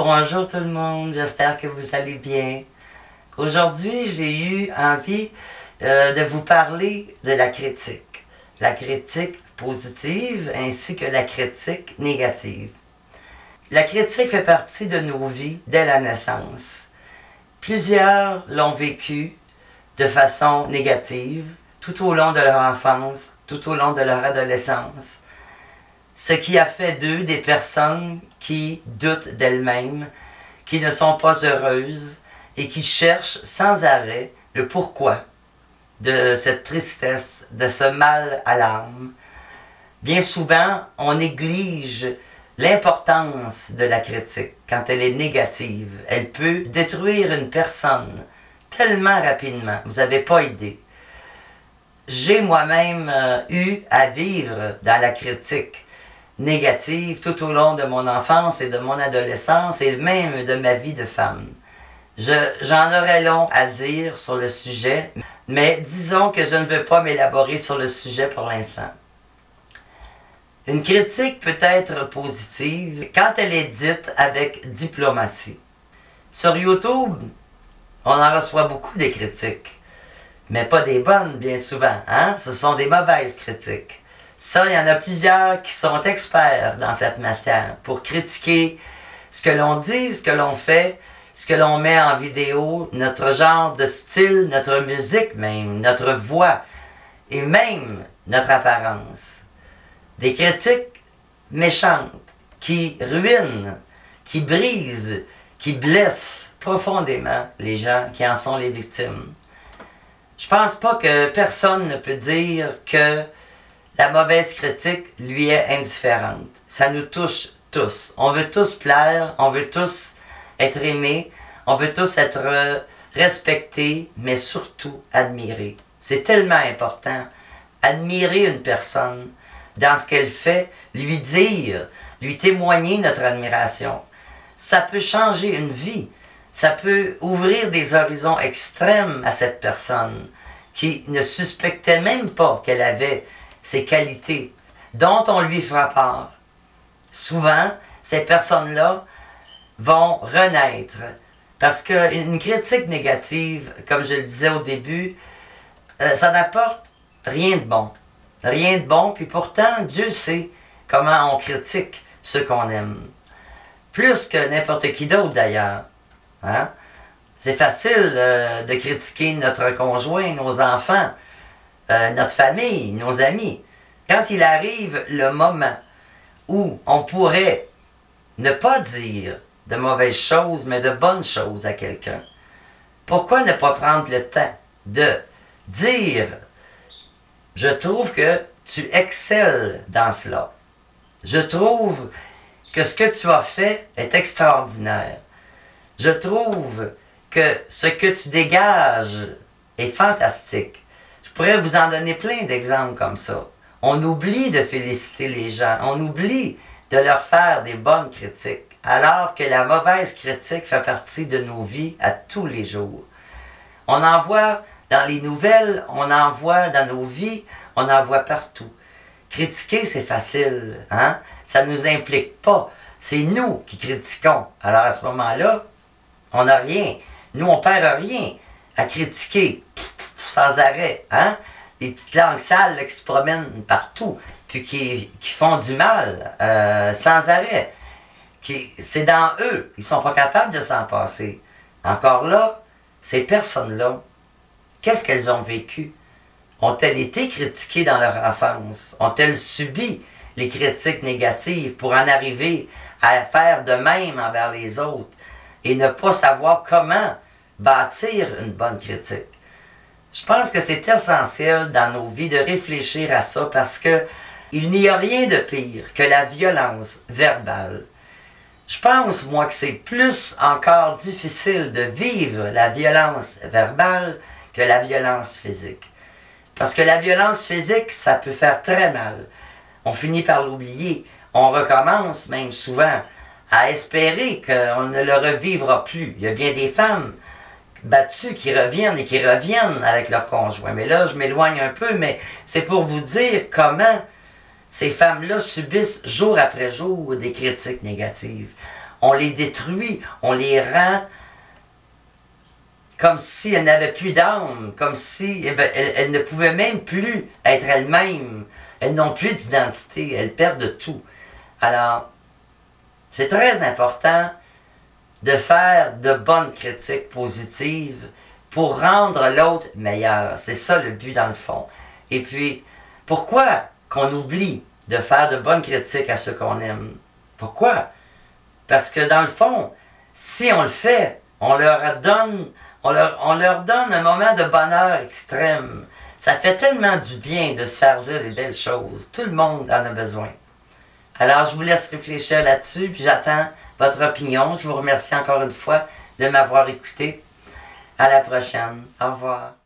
Bonjour tout le monde, j'espère que vous allez bien. Aujourd'hui, j'ai eu envie de vous parler de la critique. La critique positive ainsi que la critique négative. La critique fait partie de nos vies dès la naissance. Plusieurs l'ont vécu de façon négative tout au long de leur enfance, tout au long de leur adolescence. Ce qui a fait d'eux des personnes qui doutent d'elles-mêmes, qui ne sont pas heureuses et qui cherchent sans arrêt le pourquoi de cette tristesse, de ce mal à l'âme. Bien souvent, on néglige l'importance de la critique quand elle est négative. Elle peut détruire une personne tellement rapidement, vous n'avez pas idée. J'ai moi-même eu à vivre dans la critique négative tout au long de mon enfance et de mon adolescence et même de ma vie de femme. J'en aurais long à dire sur le sujet, mais disons que je ne veux pas m'élaborer sur le sujet pour l'instant. Une critique peut être positive quand elle est dite avec diplomatie. Sur YouTube, on en reçoit beaucoup des critiques, mais pas des bonnes bien souvent, hein? Ce sont des mauvaises critiques. Ça, il y en a plusieurs qui sont experts dans cette matière pour critiquer ce que l'on dit, ce que l'on fait, ce que l'on met en vidéo, notre genre de style, notre musique même, notre voix et même notre apparence. Des critiques méchantes qui ruinent, qui brisent, qui blessent profondément les gens qui en sont les victimes. Je pense pas que personne ne peut dire que la mauvaise critique lui est indifférente. Ça nous touche tous. On veut tous plaire, on veut tous être aimés, on veut tous être respectés, mais surtout admirés. C'est tellement important. Admirer une personne dans ce qu'elle fait, lui dire, lui témoigner notre admiration. Ça peut changer une vie. Ça peut ouvrir des horizons extrêmes à cette personne qui ne suspectait même pas qu'elle avait ces qualités dont on lui fera part. Souvent, ces personnes-là vont renaître parce qu'une critique négative, comme je le disais au début, ça n'apporte rien de bon. Rien de bon, puis pourtant, Dieu sait comment on critique ceux qu'on aime. Plus que n'importe qui d'autre d'ailleurs. Hein? C'est facile de critiquer notre conjoint, nos enfants, notre famille, nos amis. Quand il arrive le moment où on pourrait ne pas dire de mauvaises choses, mais de bonnes choses à quelqu'un, pourquoi ne pas prendre le temps de dire « Je trouve que tu excelles dans cela. Je trouve que ce que tu as fait est extraordinaire. Je trouve que ce que tu dégages est fantastique. » Je pourrais vous en donner plein d'exemples comme ça. On oublie de féliciter les gens, on oublie de leur faire des bonnes critiques, alors que la mauvaise critique fait partie de nos vies à tous les jours. On en voit dans les nouvelles, on en voit dans nos vies, on en voit partout. Critiquer, c'est facile, hein? Ça ne nous implique pas. C'est nous qui critiquons. Alors à ce moment-là, on n'a rien. Nous, on perd rien à critiquer sans arrêt, hein? Des petites langues sales là, qui se promènent partout, puis qui font du mal sans arrêt. C'est dans eux, ils ne sont pas capables de s'en passer. Encore là, ces personnes-là, qu'est-ce qu'elles ont vécu? Ont-elles été critiquées dans leur enfance? Ont-elles subi les critiques négatives pour en arriver à faire de même envers les autres et ne pas savoir comment bâtir une bonne critique? Je pense que c'est essentiel dans nos vies de réfléchir à ça parce que il n'y a rien de pire que la violence verbale. Je pense, moi, que c'est plus encore difficile de vivre la violence verbale que la violence physique. Parce que la violence physique, ça peut faire très mal. On finit par l'oublier. On recommence même souvent à espérer qu'on ne le revivra plus. Il y a bien des femmes battus qui reviennent et qui reviennent avec leur conjoint. Mais là, je m'éloigne un peu, mais c'est pour vous dire comment ces femmes-là subissent jour après jour des critiques négatives. on les détruit, on les rend comme si elles n'avaient plus d'âme, comme si elles ne pouvaient même plus être elles-mêmes. Elles n'ont plus d'identité, elles perdent tout. Alors, c'est très important de faire de bonnes critiques positives pour rendre l'autre meilleur. C'est ça le but dans le fond. Et puis, pourquoi qu'on oublie de faire de bonnes critiques à ceux qu'on aime? Pourquoi? Parce que dans le fond, si on le fait, on leur donne un moment de bonheur extrême. Ça fait tellement du bien de se faire dire des belles choses. Tout le monde en a besoin. Alors, je vous laisse réfléchir là-dessus, puis j'attends votre opinion. Je vous remercie encore une fois de m'avoir écouté. À la prochaine. Au revoir.